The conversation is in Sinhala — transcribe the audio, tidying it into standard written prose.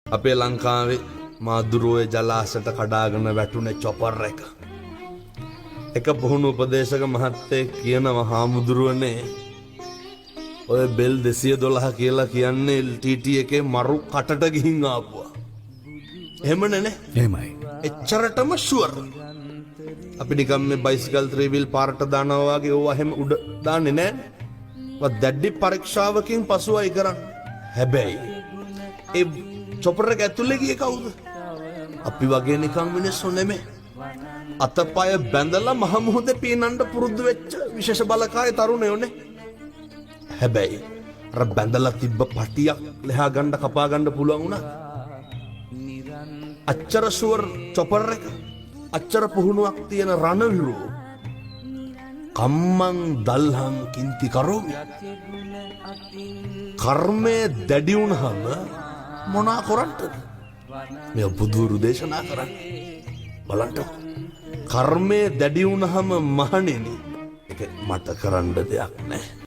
අපේ ලංකාවේ මාදුරුවේ ජලාශයට කඩාගෙන වැටුනේ චොපර් එක. එක පුහුණු උපදේශක මහත්තයෙක් කියනවා හාමුදුරුවනේ ඔය බෙල් 212 කියලා කියන්නේ LTT එකේ මරු කටට ගිහින් ආපුවා. එහෙම නේ? එහෙමයි. එච්චරටම ෂුවර්. අපි නිකම් මේ බයිසිකල් ත්‍රිවිල් පාරට දානවා වගේ ඕවා එහෙම උඩ දාන්නේ නැහැ. දැඩි පරීක්ෂාවකින් පසුවයි කරන්නේ. හැබැයි ඒ චොපර් එක ඇතුලේ ගියේ කවුද? අපි වගේ නිකන් මිනිස්සු නෙමෙයි. අතපය බැඳලා මහ මුහුදේ පීනන්න පුරුදු වෙච්ච විශේෂ බලකාය තරුණයෝනේ. හැබැයි අර බැඳලා තිබ්බ පටියක් ලෙහා ගන්න කපා ගන්න පුළුවන් වුණා. අච්චර ෂුවර් චොපර් එක අච්චර පුහුණුවක් තියෙන රණවිරෝ කම්මං දල්හං කින්ති කරෝමි. කර්මය දැඩි වුණාම මොනා කරන්නද? මේ බුදුරු දේශනා කරන්නේ බලන්න. කර්මය දැඩි වුණාම මහණෙනි ඒක මට කරන්න දෙයක් නැහැ.